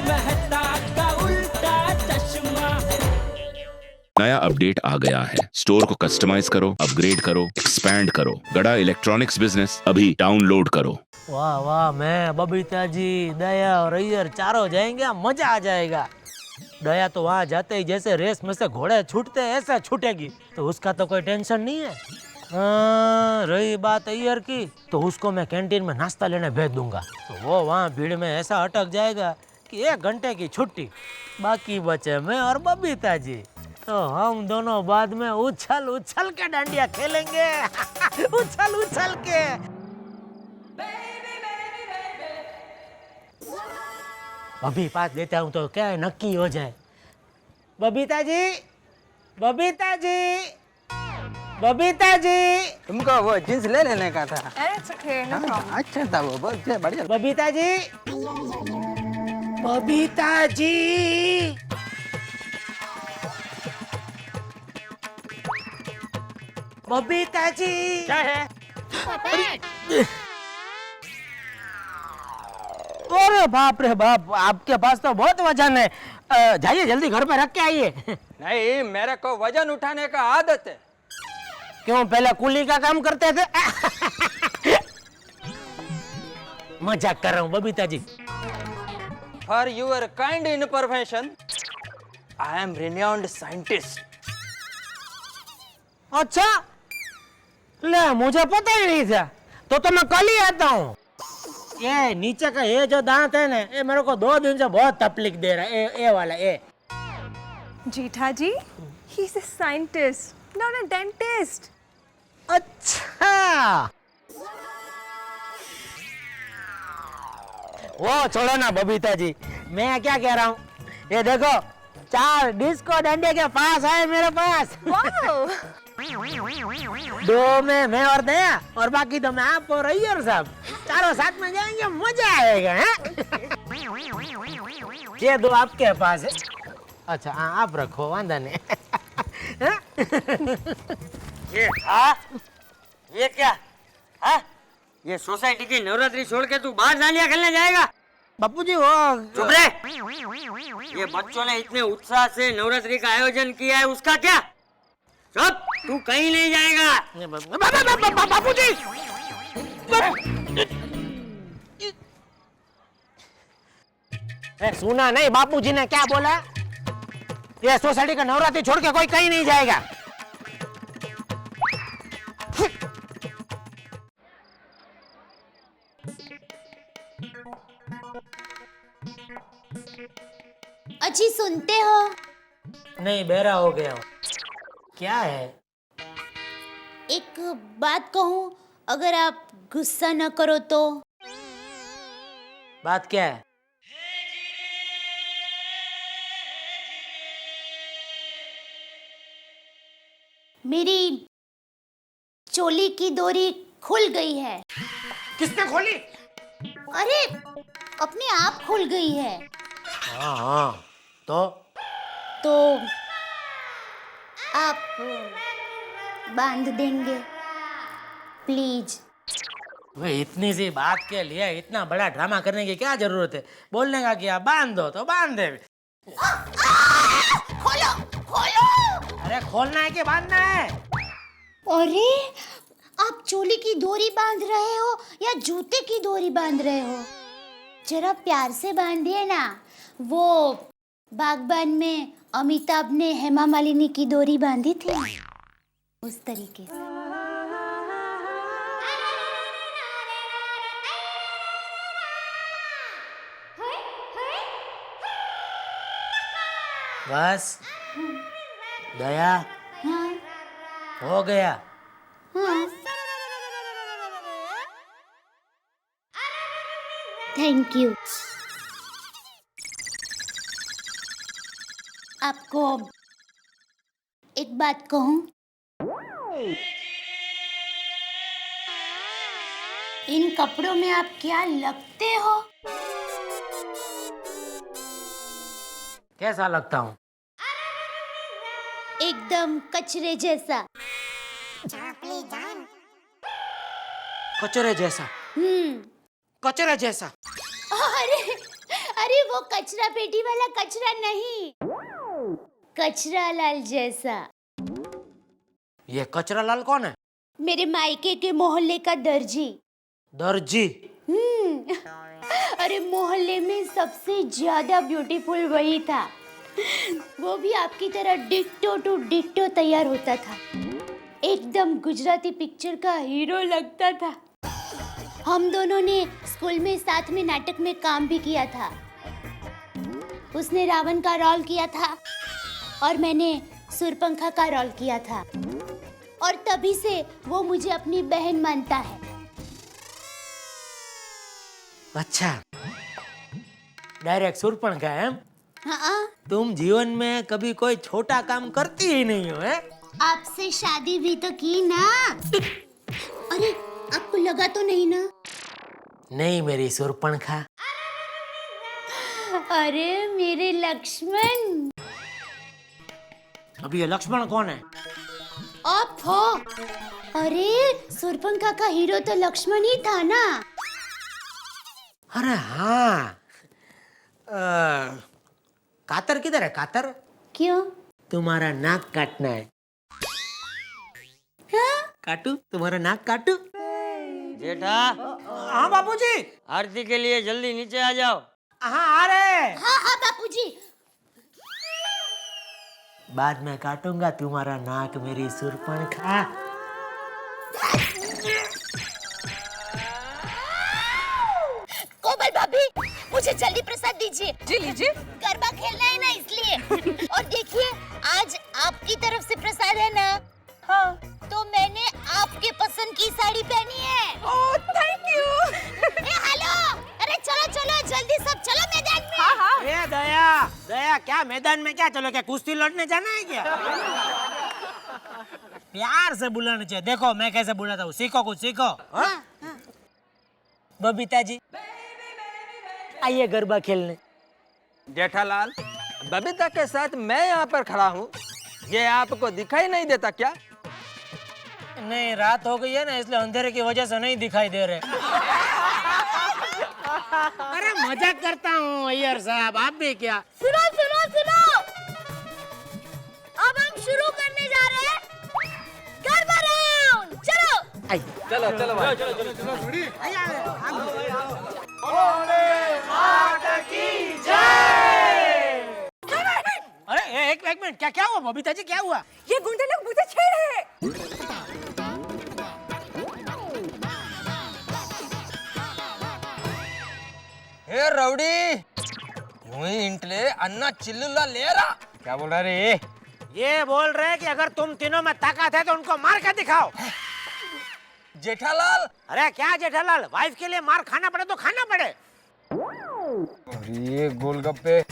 मेहता का उल्टा चश्मा। नया अपडेट आ गया है। स्टोर को कस्टमाइज करो, अपग्रेड करो, एक्सपैंड करो। गड़ा इलेक्ट्रॉनिक्स बिजनेस अभी डाउनलोड करो। वाह वाह, मैं बबीता जी, दया और अय्यर चारों जाएंगे, मजा आ जाएगा। दया तो वहाँ जाते ही जैसे रेस में से घोड़े छूटते हैं ऐसा छूटेगी, तो उसका तो कोई टेंशन नहीं है। रही बात अय्यर की, तो उसको मैं कैंटीन में नाश्ता लेने भेज दूंगा, तो वो वहाँ भीड़ में ऐसा अटक जाएगा कि 1 घंटे की छुट्टी। बाकी बचे मैं और बबीता जी, तो हम दोनों बाद में उछल उछल के डांडिया खेलेंगे। उछल उछल के। अभी पास देता हूँ तो क्या है, नक्की हो जाए। बबीता जी, बबीता जी, बबीता जी। तुमको वो जींस ले लेने का था। It's okay, no problem. अच्छा था वो, बहुत बढ़िया। बबीता जी, बबीता जी, बबीता जी। क्या है? अरे बाप रे बाप, आपके पास तो बहुत वजन है। जाइए जल्दी घर पे रख के आइए। नहीं, मेरे को वजन उठाने का आदत है। क्यों, पहले कुली का काम करते थे? मजाक कर रहा हूँ Babita ji. For your kind information, I am renowned scientist. अच्छा, ले मुझे पता ही नहीं था, तो मैं कल ही आता हूँ। ये नीचे का ये जो दांत है ना, ये मेरे को 2 दिन से बहुत तकलीफ दे रहा है। ये वाला ये। Jeetha ji, he's a scientist, not a dentist. अच्छा, वो छोड़ो ना बबीता जी, मैं क्या कह रहा हूँ, ये देखो 4 डिस्को डंडे के पास है मेरे पास। Wow! 2 में मैं और दया, और बाकी तो मैं आप और अय्यर साहब, चारों साथ में जाएंगे, मजा आएगा। ये 2 आपके पास है। अच्छा हाँ, आप रखो, वांदा नहीं। ये क्या? हाँ? ये सोसाइटी की नवरात्रि छोड़ के तू बाहर नालियां खेलने जाएगा? बापू जी वो चुप रहे। ये बच्चों ने इतने उत्साह से नवरात्रि का आयोजन किया है, उसका क्या? चुप, तू कहीं नहीं जाएगा। बापू जी, सुना नहीं बापू जी ने क्या बोला? ये सोसाइटी का नवरात्रि छोड़ के कोई कहीं नहीं जाएगा। अच्छी सुनते हो? नहीं, बहरा हो गया हूँ। क्या है? एक बात कहूँ, अगर आप गुस्सा न करो तो। बात क्या है? मेरी चोली की डोरी खुल गई है। किसने खोली? अरे, अपने आप खुल गई है। हाँ, तो आप बांध देंगे प्लीज। वे इतनी सी बात के लिए इतना बड़ा ड्रामा करने की क्या जरूरत है? बोलने का क्या, बांध दो तो बांध दे। खोलो खोलो। अरे खोलना है कि बांधना है? अरे, आप चोली की डोरी बांध रहे हो या जूते की डोरी बांध रहे हो? जरा प्यार से बांधिए ना। वो बागबान में अमिताभ ने हेमा मालिनी की डोरी बांधी थी, उस तरीके से। बस दया, हाँ, हो गया। हाँ। Thank you. आपको एक बात कहूं? इन कपड़ों में आप क्या लगते हो? कैसा लगता हूँ? एकदम कचरे जैसा। कचरे जैसा? कचरे जैसा? अरे अरे, वो कचरा पेटी वाला कचरा नहीं, कचरा लाल जैसा। ये कचरा लाल कौन है? मेरे मायके के मोहल्ले का दर्जी। दर्जी? अरे मोहल्ले में सबसे ज्यादा ब्यूटीफुल वही था। वो भी आपकी तरह डिट्टो टू डिट्टो तैयार होता था, एकदम गुजराती पिक्चर का हीरो लगता था। हम दोनों ने स्कूल में साथ में नाटक में काम भी किया था। उसने रावण का रोल किया था और मैंने सुरपंखा का रोल किया था, और तभी से वो मुझे अपनी बहन मानता है। अच्छा, डायरेक्ट सुरपंखा है? हाँ, तुम जीवन में कभी कोई छोटा काम करती ही नहीं हो, है? आपसे शादी भी तो की ना। अरे आपको लगा तो नहीं ना? नहीं मेरी सुरपंखा। अरे मेरे लक्ष्मण। अभी ये लक्ष्मण कौन है? आप हो। अरे सुरपंखा का हीरो तो लक्ष्मण ही था ना। अरे हाँ, कातर किधर है? कातर? क्यों? तुम्हारा नाक काटना है। हाँ? काटू? तुम्हारा नाक काटू? जेठा, हाँ बापूजी। आरती के लिए जल्दी नीचे आ जाओ। हाँ आ रहे। हाँ हाँ बापूजी। बाद में काटूंगा तुम्हारा नाक मेरी सुरपंखा। कोमल भाभी, मुझे जल्दी प्रसाद दीजिए। जी लीजिए। गरबा खेलना है ना इसलिए। और देखिए, आज आपकी तरफ से प्रसाद है ना। हाँ। तो मैंने आपके पसंद की साड़ी पहनी है। Oh thank you. हेलो, अरे चलो चलो जल्दी सब चलो मैदान में। हाँ हाँ। ए दया, दया क्या मैदान में क्या? चलो क्या कुश्ती लड़ने जाना है क्या? प्यार से बुलाना चाहिए। देखो मैं कैसे बुलाता हूँ, सीखो कुछ सीखो। हाँ? बबीता जी आइए गरबा खेलने। जेठालाल, बबीता के साथ मैं यहाँ पर खड़ा हूँ, ये आपको दिखाई नहीं देता क्या? नहीं, रात हो गई है ना, इसलिए अंधेरे की वजह से नहीं दिखाई दे रहे। अरे मजाक करता हूँ अय्यर साहब, आप भी क्या? सुनो सुनो सुनो, अब हम शुरू करने जा रहे हैं गरबा राउंड। चलो आई। चलो चलो भाई। अरे एक मिनट, क्या क्या हुआ बबीता जी, क्या हुआ? ये गुंडे लोग मुझे छेड़ रहे हैं। हे रौडी, यूं ही इंटले अन्ना चिल्लुला लेरा। क्या बोल रहा रे? ये बोल रहे हैं कि अगर तुम तीनों में ताकत है तो उनको मार के दिखाओ। जेठालाल, अरे क्या जेठालाल, वाइफ के लिए मार खाना पड़े तो खाना पड़े। ये गोलगप्पे,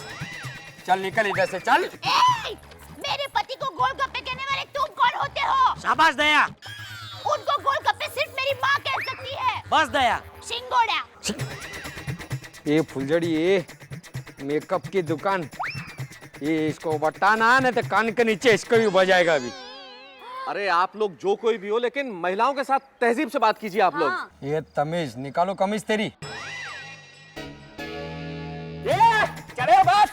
चल निकल इधर से चल। मेरे पति को गोलगप्पे कहने वाले तुम कौन होते हो? शाबाश दया। उनको गोलगप्पे सिर्फ मेरी माँ कह सकती है। बस दया। शिंगोड़ा। ये फुलझड़ी, ये मेकअप की दुकान, ये इसको बताना नहीं तो कान के नीचे इसको भी बजाएगा अभी। अरे आप लोग जो कोई भी हो, लेकिन महिलाओं के साथ तहजीब से बात कीजिए आप लोग। ये तमीज, निकालो कमीज तेरी। चलो बस,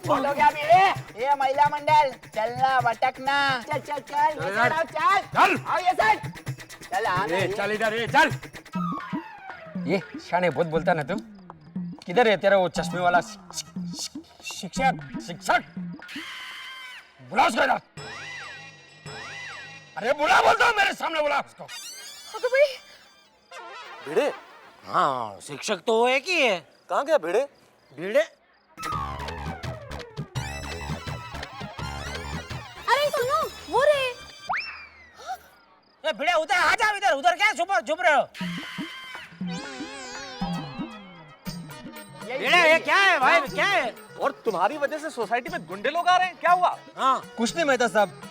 बोलो क्या भी? ये महिला मंडल, चलना भटकना, चल चल चल, ये साइड आओ, चल आओ ये साइड, चल आ ए, चल इधर, ये चल। ये शाने बहुत बोलता ना तू। किधर है तेरा वो चश्मे वाला शिक्षक? शिक्षक बुला उसको इधर। अरे बुला, बोलता हूँ, मेरे सामने बुला उसको। तो भाई भिड़े हाँ, शिक्षक तो वो एक ही है। कहाँ गया भिड़े? भिड़े? अरे सुनो, वो रे। ए भिड़े, उधर आ जाओ, इधर उधर क्या छुप रहे हो? भिड़े, ये क्या है भाई, क्या है? और तुम्हारी वजह से सोसाइटी में गुंडे लोग आ रहे हैं, क्या हुआ? हाँ, कुछ नहीं मेहता साहब,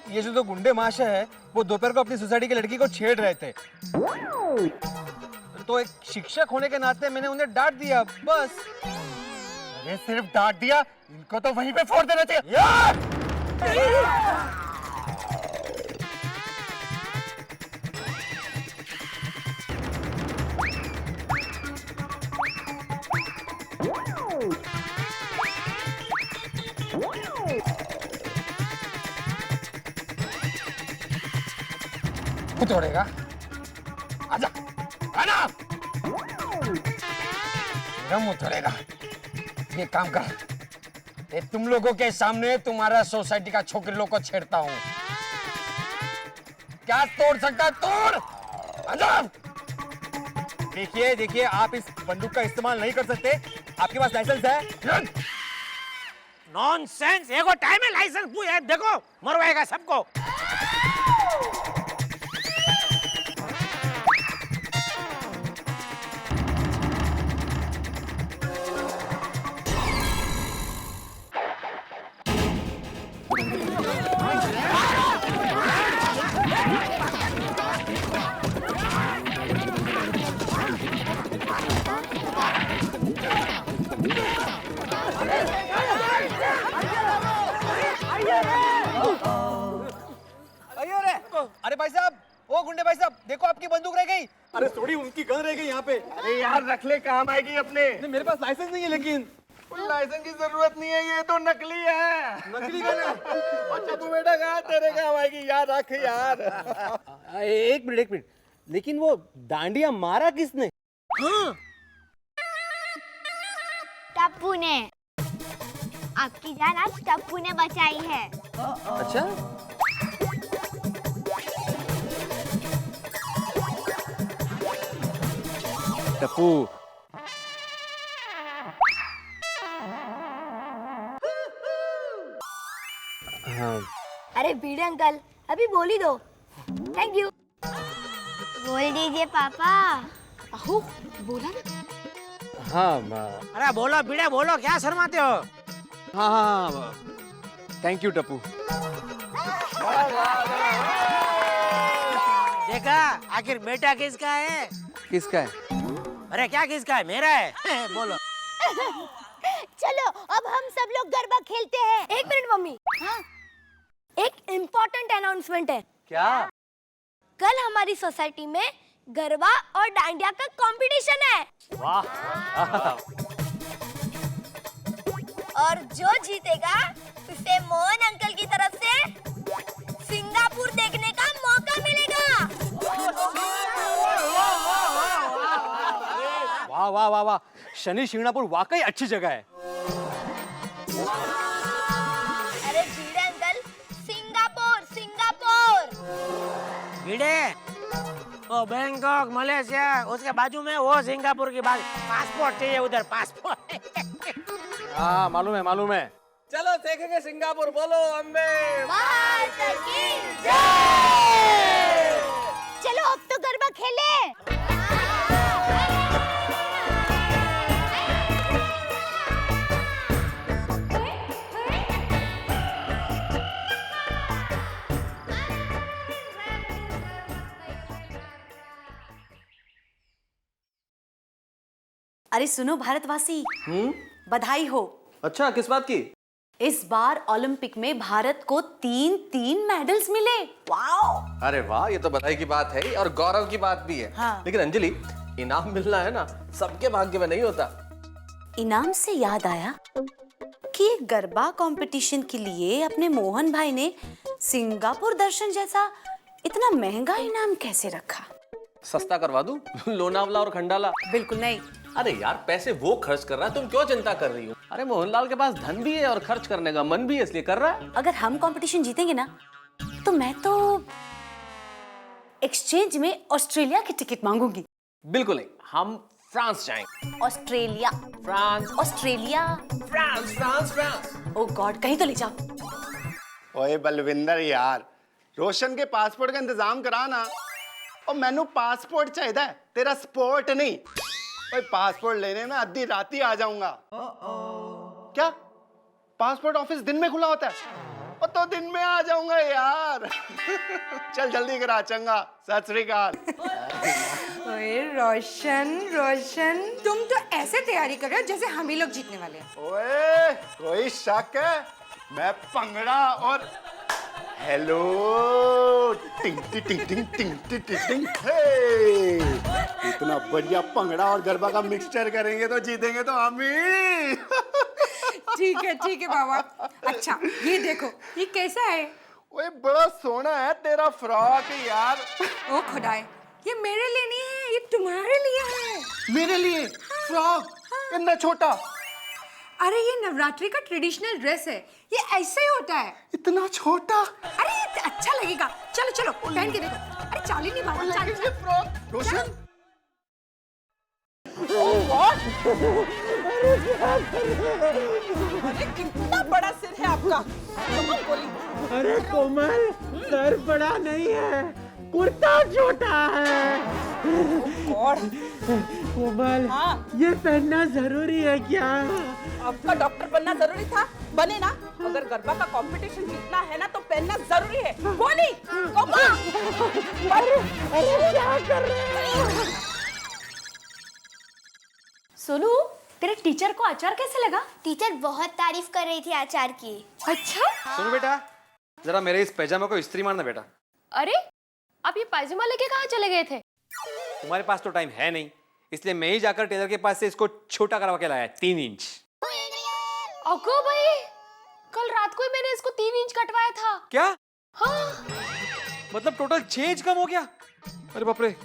ये जो गुंडे माशे है वो दोपहर को अपनी सोसाइटी की लड़की को छेड़ रहे थे, तो एक शिक्षक होने के नाते मैंने उन्हें डांट दिया बस। अरे सिर्फ डांट दिया, इनको तो वहीं पे फोड़ देना चाहिए। मुंह तोड़ेगा? आजा, आना। मेरा मुंह तोड़ेगा। ये काम कर, ये तुम लोगों के सामने तुम्हारा सोसाइटी का छोकरी लोग को छेड़ता हूँ। क्या तोड़ सकता है? तोड़। आजा। देखिए देखिए, आप इस बंदूक का इस्तेमाल नहीं कर सकते। आपके पास लाइसेंस है? नॉनसेंस, एगो टाइम है लाइसेंस पूछे, देखो मरवाएगा सबको। अरे भाई साहब, ओ गुंडे भाई साहब, देखो आपकी बंदूक रह गई। अरे थोड़ी उनकी गन रह गई यहाँ पे। अरे यार रख ले, काम आएगी अपने। नहीं, मेरे पास लाइसेंस नहीं है लेकिन। लाइसेंस की जरूरत नहीं है, ये तो नकली है। नकली गन है। अच्छा तू बेटा कहाँ, तेरे काम आएगी यार, रख यार। एक मिनट, लेकिन वो डांडिया मारा किसने? टप्पू ने। आपकी जान आज टप्पू ने बचाई है। अच्छा, टप्पू। अरे भिड़े अंकल, अभी बोल ही दो। Thank you. बोल दीजिए पापा। अहो, बोला ना। हाँ अरे बोलो भिड़े, बोलो, क्या शर्माते हो? हाँ, थैंक यू टप्पू। देखा, आखिर बेटा किसका है? किसका है? अरे क्या किसका है? मेरा है। बोलो। चलो अब हम सब लोग गरबा खेलते हैं। एक मिनट मम्मी। हाँ? एक इम्पोर्टेंट अनाउंसमेंट है। क्या? कल हमारी सोसाइटी में गरबा और डांडिया का कंपटीशन है। वाह। और जो जीतेगा उसे मोहन अंकल की तरफ से सिंगापुर देखने का मौका मिलेगा। वाह वाह वाह वाह, शनि शिंगणापुर वाकई अच्छी जगह है। अरे भिड़े अंकल, सिंगापुर सिंगापुर। भिड़े, वो बैंकॉक मलेशिया, उसके बाजू में वो सिंगापुर की बात। पासपोर्ट चाहिए उधर, पासपोर्ट। हाँ मालूम है। चलो देखेंगे सिंगापुर। बोलो अम्बे। चलो अब तो गरबा खेले। अरे सुनो भारतवासी, बधाई हो। अच्छा, किस बात की? इस बार ओलंपिक में भारत को 3 मेडल्स मिले। वाओ! अरे वाह, ये तो बधाई की बात है और गौरव की बात भी है। हाँ। लेकिन अंजलि, इनाम मिलना है ना, सबके भाग्य में नहीं होता। इनाम से याद आया कि गरबा कंपटीशन के लिए अपने मोहन भाई ने सिंगापुर दर्शन जैसा इतना महंगा इनाम कैसे रखा? सस्ता करवा दूं? लोनावला और खंडाला? बिल्कुल नहीं। अरे यार, पैसे वो खर्च कर रहा है, तुम क्यों चिंता कर रही हो? अरे मोहनलाल के पास धन भी है और खर्च करने का मन भी है, इसलिए कर रहा है। अगर हम कंपटीशन जीतेंगे ना, तो मैं तो एक्सचेंज में ऑस्ट्रेलिया की टिकट मांगूंगी। बिल्कुल नहीं, हम फ्रांस जाएंगे। Australia, France, Australia, France, France, France. Oh God, कहीं तो ले जाओ। ओए बलविंदर यार, रोशन के पासपोर्ट का इंतजाम करा ना। और मैनू पासपोर्ट चाहिए, तेरा स्पोर्ट नहीं। ओए पासपोर्ट लेने में आधी रात ही आ जाऊंगा। क्या पासपोर्ट ऑफिस दिन में खुला होता है? और तो दिन में आ जाऊंगा यार। चल जल्दी करा चंगा। सत श्री अकाल। ओए रोशन, तुम तो ऐसे तैयारी कर रहे हो जैसे हम ही लोग जीतने वाले हैं। ओए कोई शक है? मैं पंगड़ा और हेलो टिंग टिंग टिंग टिंग टिंग टिंग टिंग टिंग। हे इतना बढ़िया पंगड़ा और गरबा का मिक्सचर करेंगे तो जीतेंगे तो हम ही। ठीक है बाबा। अच्छा ये देखो, ये कैसा है? ओए बड़ा सोना है तेरा फ्रॉक यार। ओ खुदाए, ये मेरे लिए नहीं है, ये तुम्हारे लिए है। मेरे लिए फ्रॉक इतना छोटा? अरे ये नवरात्रि का ट्रेडिशनल ड्रेस है, ये ऐसे ही होता है। इतना छोटा? अरे ये अच्छा लगेगा, चलो चलो पहन के देखो। अरे चाली नहीं बाबा, चाली ये फ्रॉक रोशन कितना बड़ा सिर है आपका। अरे कोमल, सर बड़ा नहीं है, कुर्ता छोटा है। कोमल, ये पहनना जरूरी है क्या? आपका डॉक्टर बनना जरूरी था, बने ना। अगर गरबा का कंपटीशन जीतना है ना तो पहनना जरूरी है। बोली अरे क्या कर रहे हो? सोनू, तेरे टीचर को अचार कैसे लगा? टीचर बहुत तारीफ कर रही थी अचार की। अच्छा? सुनो बेटा, जरा मेरे इस पैजामा को इस्त्री मारना बेटा। अरे, आप ये पायजामा लेके कहाँ चले गए थे? तुम्हारे पास तो टाइम है नहीं, इसलिए मैं ही जाकर टेलर के पास से इसको छोटा करवा के लाया 3 इंच। अको भाई, कल रात को ही मैंने इसको 3 इंच कटवाया था। क्या? हाँ। मतलब टोटल 6 इंच कम हो गया? अरे बाप रे,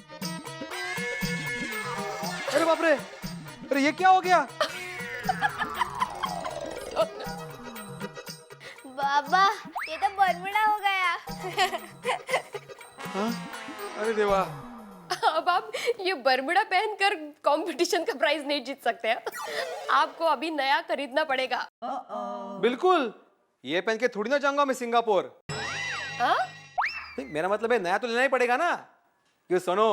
अरे बाप रे, अरे ये क्या हो गया? बाबा, ये तो बड़बड़ा हो गया। हाँ? अरे देवा। अब आप ये बरमुडा पहनकर कंपटीशन का प्राइज नहीं जीत सकते हैं। आपको अभी नया खरीदना पड़ेगा। बिल्कुल, ये पहन के थोड़ी ना जाऊंगा मैं सिंगापुर। हाँ? नहीं, मेरा मतलब है नया तो लेना ही पड़ेगा ना। क्यों सोनो,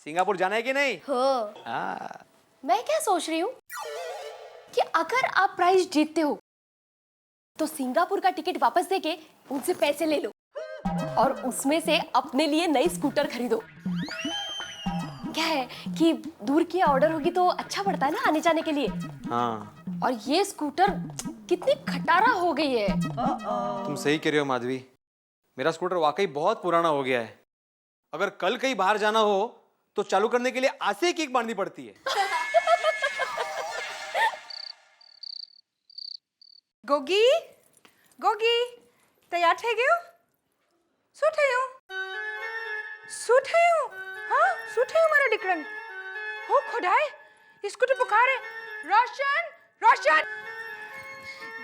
सिंगापुर जाना है कि नहीं? हो। हाँ। मैं क्या सोच रही हूँ कि अगर आप प्राइज जीतते हो तो सिंगापुर का टिकट वापस देके उनसे पैसे ले लो और उसमें से अपने लिए नई स्कूटर खरीदो। क्या है कि दूर की ऑर्डर होगी तो अच्छा पड़ता है ना आने जाने के लिए। हाँ। और ये स्कूटर कितनी खटारा हो गई है। तुम सही कह रहे हो माधवी, मेरा स्कूटर वाकई बहुत पुराना हो गया है। अगर कल कहीं बाहर जाना हो तो चालू करने के लिए आज से किक बांधनी पड़ती है। गोगी, गोगी, तैयार થઈ ગયો? શું થયું? શું થયું? हाँ, શું થયું મારા દીકરાને? हो खुदाए, इसको तो बुखार है। रोशन, रोशन,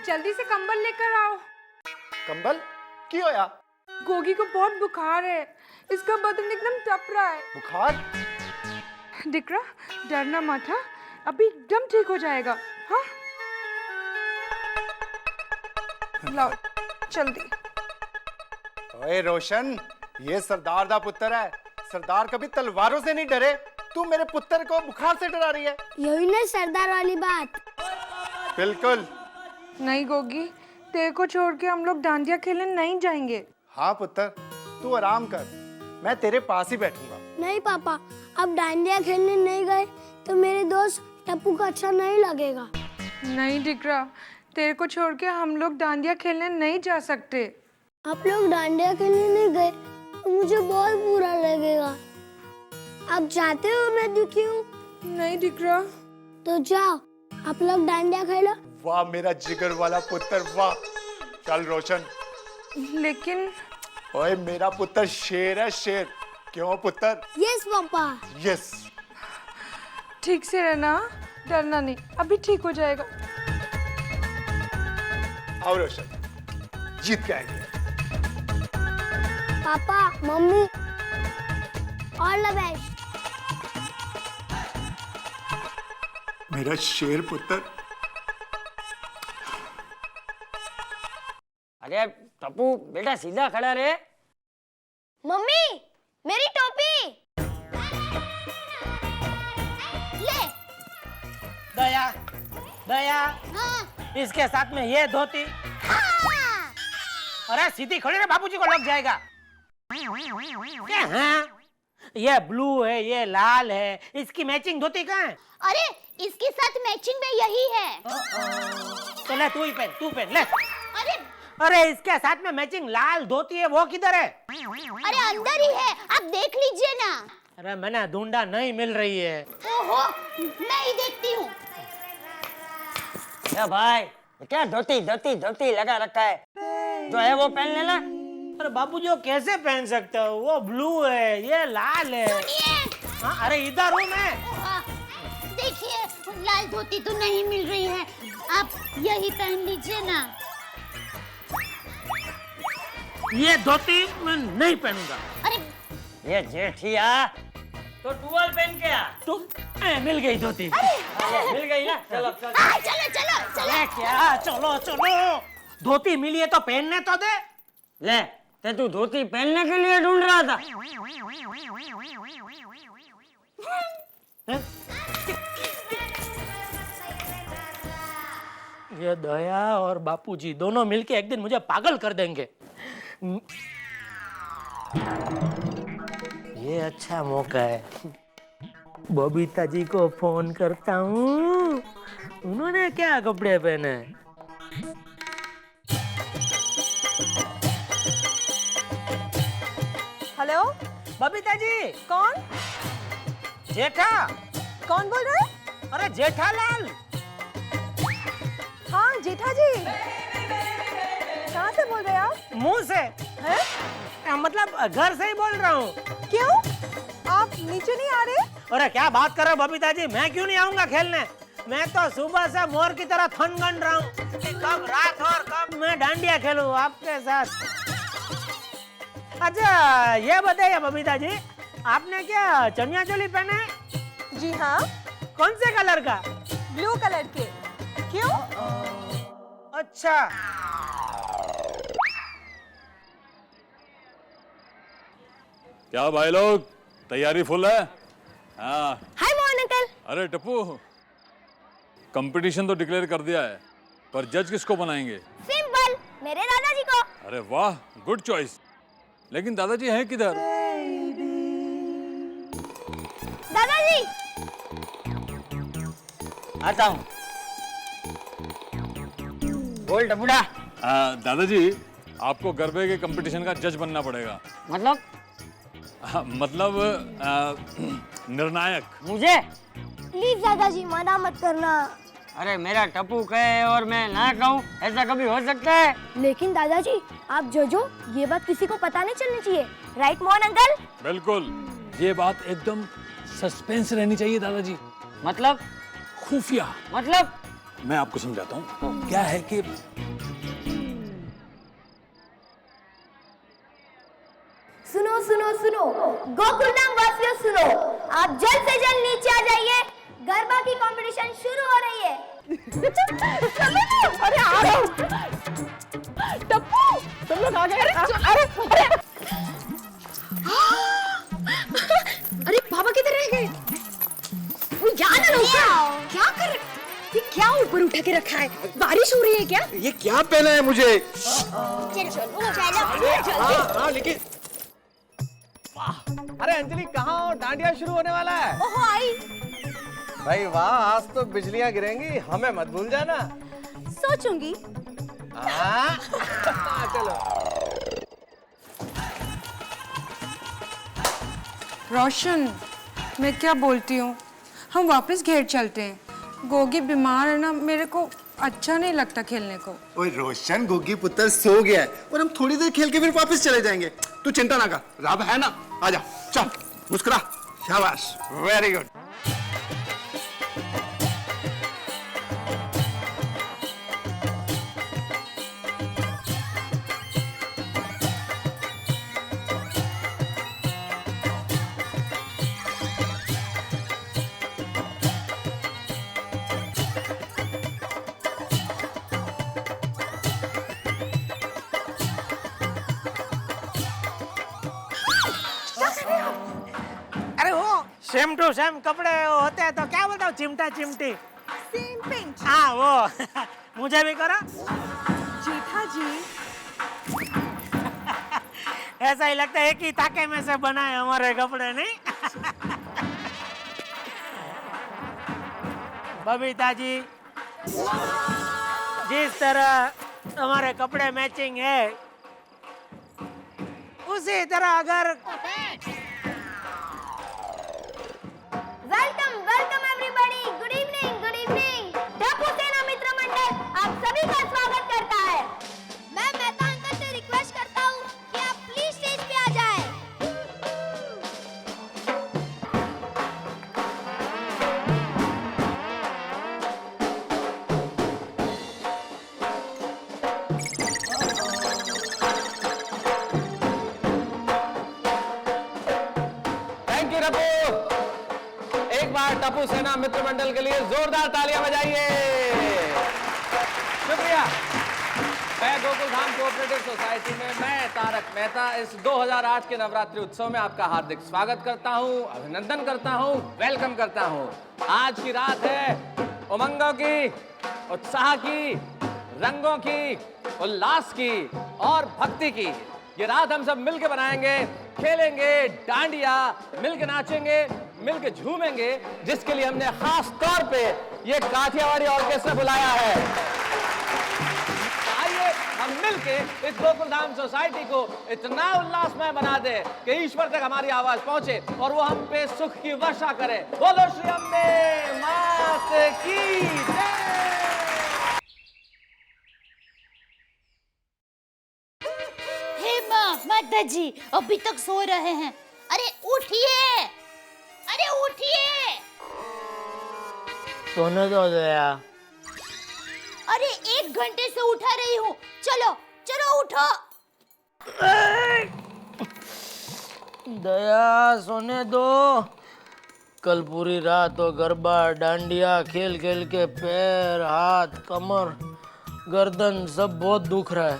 जल्दी से कंबल लेकर आओ। कंबल क्यों होया? गोगी को बहुत बुखार है, इसका बदन एकदम टप रहा है। बुखार? दिकरा, डरना मत, हाँ? अभी एकदम ठीक हो जाएगा। हाँ? लाओ, जल्दी। ओए रोशन, ये सरदार दा पुत्र है। सरदार कभी तलवारों से नहीं डरे, तू मेरे पुत्र को बुखार से डरा रही है। यही ना सरदार वाली बात। बिल्कुल। नहीं गोगी, तेरे को छोड़ के हम लोग डांडिया खेलने नहीं जाएंगे। हाँ पुत्र, तू आराम कर, मैं तेरे पास ही बैठूंगा। नहीं पापा, अब डांडिया खेलने नहीं गए तो मेरे दोस्त टप्पू को अच्छा नहीं लगेगा। नहीं दिकरा, तेरे को छोड़ के हम लोग डांडिया खेलने नहीं जा सकते। आप लोग डांडिया खेलने नहीं गए तो मुझे बहुत बुरा लगेगा। आप जाते हो मैं दुखी हूँ। नहीं दिकरा। तो जाओ, आप लोग डांडिया खेलो। वाह मेरा जिगर वाला पुत्र, वाह। चल रोशन। लेकिन ओए मेरा पुत्र शेर है, शेर। क्यों पुत्र? Yes papa. यस। ठीक से रहना, डरना नहीं, अभी ठीक हो जाएगा। आओ रोशन, जीत के आएंगे। पापा, मम्मी, ऑल द बेस्ट। मेरा शेर पुत्र। अरे टप्पू बेटा सीधा खड़ा रहे। मम्मी, मेरी टोपी ले। दया, दया, हाँ। इसके साथ में ये धोती। हाँ। अरे सीधी खड़ी रहे, बाबूजी को लग जाएगा। क्या हाँ? ये ब्लू है, ये लाल है, इसकी मैचिंग धोती कहाँ है? अरे इसके साथ मैचिंग में यही है। तो ले तू ही पहन, तू पहन ले। अरे अरे इसके साथ में मैचिंग लाल धोती है, वो किधर है? अरे अंदर ही है, आप देख लीजिए ना। अरे मैंने ढूंढा, नहीं मिल रही है। ओहो, मैं ही देखती हूँ। क्या भाई, क्या धोती धोती धोती लगा रखा है? जो है वो पहन लेना। अरे बापूजी वो कैसे पहन सकते हो? वो ब्लू है, ये लाल है। हाँ, अरे इधर हूँ मैं। देखिए लाल धोती तो नहीं मिल रही है, आप यही पहन लीजिए ना। ये धोती मैं नहीं पहनूंगा। अरे ये जेठिया, तो टुवाल पहन के आ। मिल गई धोती। मिल गई ना? चलो चलो चलो चलो चलो। क्या? चलो चलो, धोती मिली है तो पहनने तो दे। ले, ते तू धोती पहनने के लिए ढूंढ रहा था? ये दया और बापूजी दोनों मिलके एक दिन मुझे पागल कर देंगे। ये अच्छा मौका है, बबीता जी को फोन करता हूँ। उन्होंने क्या कपड़े पहने? हेलो, बबीता जी। कौन? जेठा। कौन बोल रहे हैं? अरे जेठालाल। हाँ जेठा जी। कहाँ से बोल रहे हैं आप? मुंह से। हैं? मतलब घर से ही बोल रहा हूँ। क्यों? आप नीचे नहीं आ रहे? अरे क्या बात कर रहे हो बबीता जी, मैं क्यों नहीं आऊंगा खेलने? मैं तो सुबह से मोर की तरह थनगन रहा हूँ कि कब रात और कब मैं डांडिया खेलूं आपके साथ। अच्छा ये बताइए बबीता जी, आपने क्या चनिया चोली पहना है? जी हाँ। कौन से कलर का? ब्लू कलर के। क्यों? अच्छा। क्या भाई लोग, तैयारी फुल है? हाँ। हाय मोहन अंकल। अरे टप्पू, कंपटीशन तो डिक्लेयर कर दिया है, पर जज किसको बनाएंगे? सिंपल, मेरे दादाजी को। अरे वाह, गुड चॉइस। लेकिन दादाजी हैं किधर? दादाजी। आता हूँ। बोल टपुड़ा। दादाजी, आपको गरबे के कंपटीशन का जज बनना पड़ेगा। मतलब? मतलब निर्णायक। मुझे? प्लीज दादाजी मना मत करना। अरे मेरा टप्पू कहे और मैं ना कहूँ, ऐसा कभी हो सकता है? लेकिन दादाजी आप जजो, ये बात किसी को पता नहीं चलनी चाहिए, राइट मोहन अंकल? बिल्कुल, ये बात एकदम सस्पेंस रहनी चाहिए दादाजी। मतलब? खुफिया। मतलब? मैं आपको समझाता हूँ। क्या है कि सुनो सुनो सुनो, गोकुलधाम वासियों सुनो, आप जल्द से जल्द नीचे आ जाइए, गरबा की कंपटीशन शुरू हो रही है। अरे आ रहा हूँ। टप्पू, तुम लोग आ गए? अरे अरे बाबा किधर रह गए? वो यहाँ ना क्या कर? ये क्या ऊपर उठा के रखा है? बारिश हो रही है क्या? ये क्या पहना है मुझे? चलो हाँ लेकिन अरे अंजलि कहाँ हो? डांडिया शुरू होने वाला है। ओहो आई। भाई वाह, आज तो बिजलियां गिरेंगी, हमें मत भूल जाना। सोचूंगी। चलो। रोशन, मैं क्या बोलती हूँ, हम वापस घेर चलते हैं। गोगी बीमार है ना, मेरे को अच्छा नहीं लगता खेलने को। ओए रोशन, गोगी पुत्र सो गया है और हम थोड़ी देर खेल के फिर वापस चले जाएंगे। तू चिंता ना कर, रब है ना। आजा, चल, मुस्कुरा। शाबाश, वेरी गुड। अरे वो सेम टू सेम कपड़े होते हैं तो क्या बोलता हूँ, चिमटा चिमटी। Same pinch. हाँ वो मुझे भी करो। जेठा जी। ऐसा ही लगता है कि ताके में से बनाए हमारे कपड़े, नहीं? बबीता जी, जिस तरह हमारे कपड़े मैचिंग है, उसी तरह अगर welcome welcome everybody, good evening good evening. Tappu सेना मित्र मंडल आप सभी का स्वागत करता है। मैं मेहता अंकल से रिक्वेस्ट करता हूँ कि आप टप्पू सेना मित्र मंडल के लिए जोरदार तालियां बजाइए। शुक्रिया। मैं गोकुल धाम कोऑपरेटिव सोसाइटी में मैं तारक मेहता इस 2008 के नवरात्रि उत्सव में आपका हार्दिक स्वागत करता हूं, अभिनंदन करता हूं, वेलकम करता हूं। आज की रात है उमंगों की, उत्साह की, रंगों की, उल्लास की और भक्ति की। ये रात हम सब मिलके बनाएंगे, खेलेंगे डांडिया, मिलके नाचेंगे, मिलके झूमेंगे, जिसके लिए हमने खास तौर पे ये काठियावाड़ी ऑर्केस्ट्रा बुलाया है। आइए हम मिलके इस गोकुल धाम सोसाइटी को इतना उल्लासमय बना दे कि ईश्वर तक हमारी आवाज पहुंचे और वो हम पे सुख की वर्षा करे। बोलो श्री अम्बे मात की जय। माता जी अभी तक सो रहे हैं। अरे उठिए, अरे उठिए। सोने दो दया। अरे 1 घंटे से उठा रही हूँ। चलो चलो उठो। दया सोने दो। कल पूरी रात तो गरबा डांडिया खेल खेल के पैर, हाथ, कमर, गर्दन सब बहुत दुख रहा है।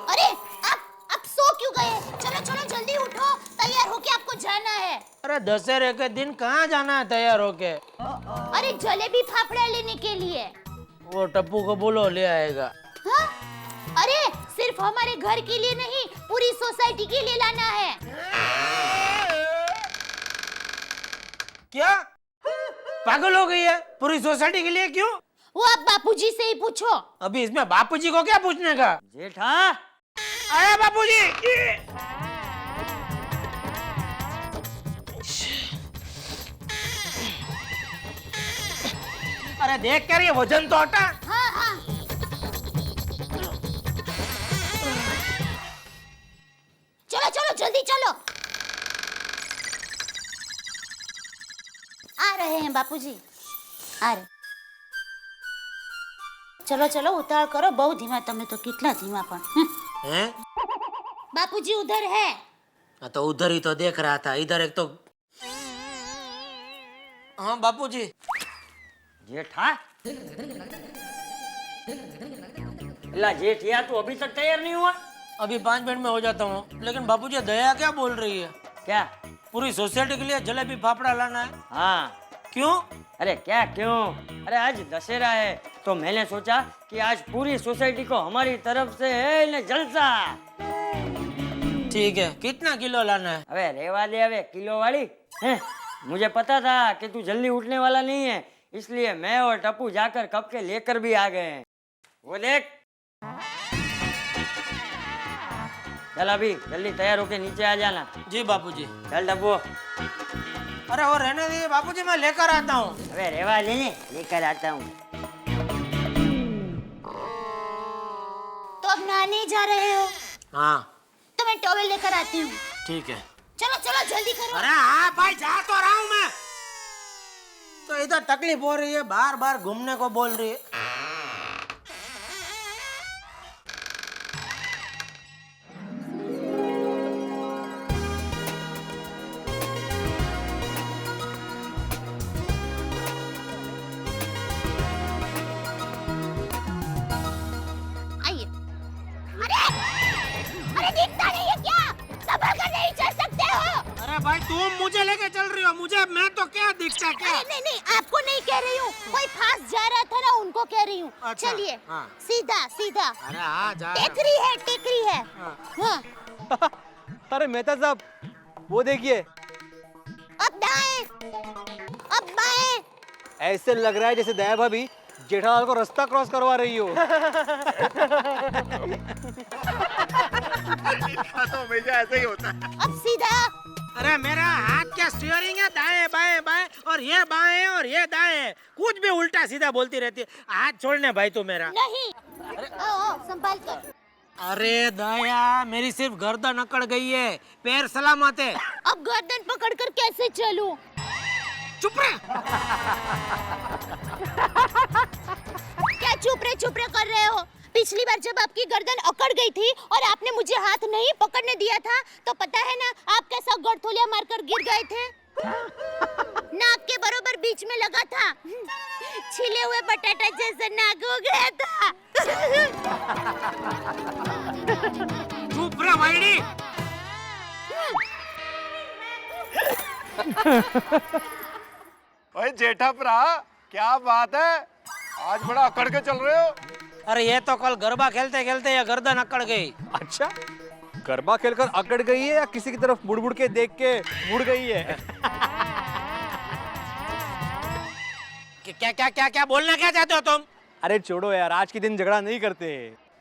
अरे आप सो क्यों गए? चलो चलो जल्दी उठो, तैयार होके आपको जाना है। अरे दशहरे के दिन कहाँ जाना है तैयार होके? अरे जलेबी फाफड़ा लेने के लिए। वो टप्पू को बोलो ले आएगा। हाँ? अरे सिर्फ हमारे घर के लिए नहीं, पूरी सोसाइटी के लिए लाना है। क्या पागल हो गई है? पूरी सोसाइटी के लिए क्यों? वो आप बापूजी से ही पूछो। अभी इसमें बापूजी को क्या पूछने का? जेठा आया बापूजी। अरे देख कर ये वजन तो हटा। हाँ हाँ। चलो चलो जल्दी चलो। आ रहे हैं बापूजी, आ रहे। चलो चलो उतार करो, बहुत धीमा। तुमने तो कितना धीमा पण। हैं? बापूजी उधर है। तो उधर ही तो देख रहा था। इधर एक तो। हाँ बापूजी। जेठा ला जेठिया तू अभी तक तैयार नहीं हुआ? अभी 5 मिनट में हो जाता हूँ। लेकिन बापूजी दया क्या बोल रही है? क्या? पूरी सोसाइटी के लिए जलेबी फाफड़ा लाना है। हाँ। क्यों? अरे क्या क्यों? अरे आज दशहरा है तो मैंने सोचा कि आज पूरी सोसाइटी को हमारी तरफ से है ना जलसा। ठीक है, कितना किलो लाना है? अबे रेवा दे, अबे किलो वाली है। मुझे पता था कि तू जल्दी उठने वाला नहीं है, इसलिए मैं और टप्पू जाकर कब के लेकर भी आ गए हैं। वो देख। चल अभी जल्दी तैयार होके नीचे आ जाना। जी बापूजी। चल टप्पू। अरे वो रहने दीजिए बापूजी, मैं लेकर आता हूँ। अबे रेवा दे, लेकर आता हूँ। तो अब नहाने जा रहे हो? हाँ। तो मैं टॉवेल लेकर आती हूँ। ठीक है। चलो चलो जल्दी करो। अरे हाँ भाई, जा तो रहा हूँ मैं। तो इधर तकलीफ हो रही है, बार बार घूमने को बोल रही है। आइए। अरे दिखता नहीं है क्या? सबर कर नहीं चल सकते हो? अरे भाई तुम मुझे लेके चल रही हो, मुझे मैं तो क्या दिखता क्या? अरे नहीं नहीं, आपको नहीं कह रही हूँ, कोई फांस जा रहा था ना, उनको कह रही हूँ। अच्छा, चलिए हाँ। सीधा सीधा। अरे हाँ जा। टेकरी है, टेकरी है। हाँ। अरे मेहता साहब वो देखिए। अब दाएं, अब बाएं। ऐसे लग रहा है जैसे दया भाभी जेठालाल को रास्ता क्रॉस करवा रही हो। तो हमेशा ऐसे ही होता है। अब सीधा। अरे मेरा हाथ क्या स्टीयरिंग है? दाएं बाएं बाएं, और ये बाएं और ये दाएं, कुछ भी उल्टा सीधा बोलती रहती है। हाथ छोड़ने भाई तू मेरा। नहीं। आओ संभाल कर। अरे दया, मेरी सिर्फ गर्दन अकड़ गई है, पैर सलामत है। अब गर्दन पकड़कर कैसे चलूं? चुप रहे। क्या चुप रहे कर रहे हो? पिछली बार जब आपकी गर्दन अकड़ गई थी और आपने मुझे हाथ नहीं पकड़ने दिया था, तो पता है ना आप कैसा गड़थोलिया मारकर गिर गए थे। नाक के बरोबर बीच में लगा था। छिले हुए बटाटा जैसा नाक हो गया था। चुप रह वाइडी। ओए जेठा भरा, क्या बात है, आज बड़ा अकड़ के चल रहे हो। अरे ये तो कल गरबा खेलते खेलते ये गर्दन अकड़ गई। अच्छा, गरबा खेलकर अकड़ गई है या किसी की तरफ मुड़ मुड़ के देख के मुड़ गई है? क्या क्या क्या क्या बोलना क्या चाहते हो तुम? अरे छोड़ो यार, आज के दिन झगड़ा नहीं करते।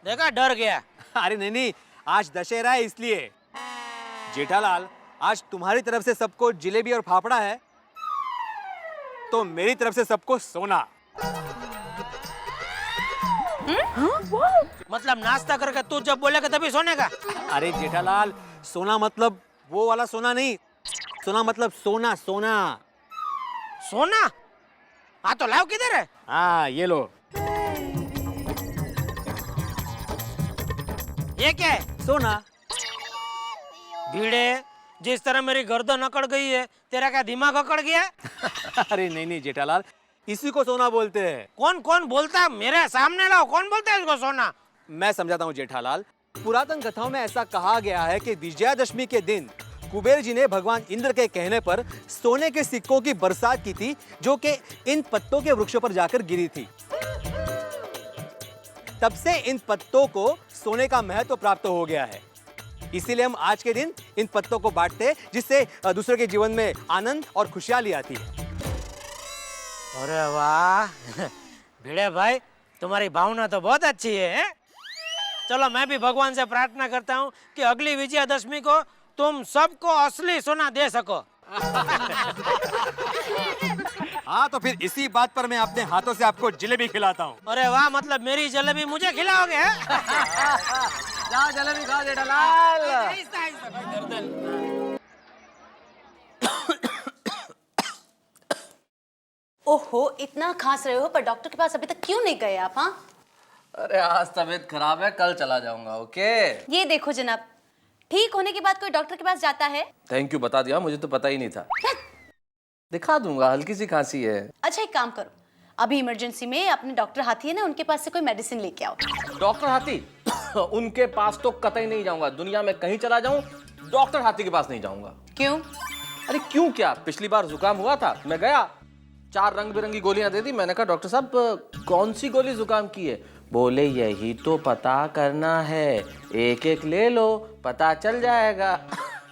देखा, डर गया। अरे नहीं, आज दशहरा है इसलिए। जेठालाल, आज तुम्हारी तरफ से सबको जिलेबी और फाफड़ा है, तो मेरी तरफ से सबको सोना। मतलब नाश्ता करके तू जब बोलेगा तभी सोने का? अरे जेठालाल, सोना मतलब वो वाला सोना नहीं, सोना मतलब सोना सोना। सोना? हाँ तो लाओ, किधर है? हाँ ये लो। ये क्या है? सोना। भीड़े, जिस तरह मेरी गर्दन अकड़ गई है, तेरा क्या दिमाग अकड़ गया? अरे नहीं जेठालाल, इसी को सोना बोलते हैं। कौन कौन बोलता है? मेरे सामने लाओ, कौन बोलता है इसको सोना? मैं समझाता हूँ जेठालाल। पुरातन कथाओं में ऐसा कहा गया है कि विजयादशमी के दिन कुबेर जी ने भगवान इंद्र के कहने पर सोने के सिक्कों की बरसात की थी, जो कि इन पत्तों के वृक्षों पर जाकर गिरी थी। तब से इन पत्तों को सोने का महत्व प्राप्त हो गया है। इसीलिए हम आज के दिन इन पत्तों को बांटते हैं, जिससे दूसरे के जीवन में आनंद और खुशहाली आती है। अरे वाह भिड़े भाई, तुम्हारी भावना तो बहुत अच्छी है। चलो मैं भी भगवान से प्रार्थना करता हूँ कि अगली विजयादशमी को तुम सबको असली सोना दे सको। हाँ तो फिर इसी बात पर मैं अपने हाथों से आपको जलेबी खिलाता हूँ। अरे वाह, मतलब मेरी जलेबी मुझे खिलाओगे? जाओ जलेबी खाओ जेठालाल। ओहो, इतना खांस रहे हो पर डॉक्टर के पास अभी तक क्यों नहीं गए आप? हाँ, अरे आज तबीयत खराब है, कल चला जाऊंगा। ओके, ये देखो जनाब, ठीक होने के बाद कोई डॉक्टर के पास जाता है? थैंक यू, बता दिया, मुझे तो पता ही नहीं था। दिखा दूंगा, हल्की सी खांसी है। अच्छा एक काम करो, अभी इमरजेंसी में अपने डॉक्टर हाथी है ना, उनके पास से कोई मेडिसिन लेके आओ। डॉक्टर हाथी? उनके पास तो कतई नहीं जाऊंगा। दुनिया में कहीं चला जाऊं, डॉक्टर हाथी के पास नहीं जाऊंगा। क्यों? अरे क्यों क्या, पिछली बार जुकाम हुआ था, मैं गया, 4 रंग बिरंगी गोलियां दे दी। मैंने कहा डॉक्टर साहब कौन सी गोली जुकाम की है? बोले यही तो पता करना है, एक एक ले लो, पता चल जाएगा।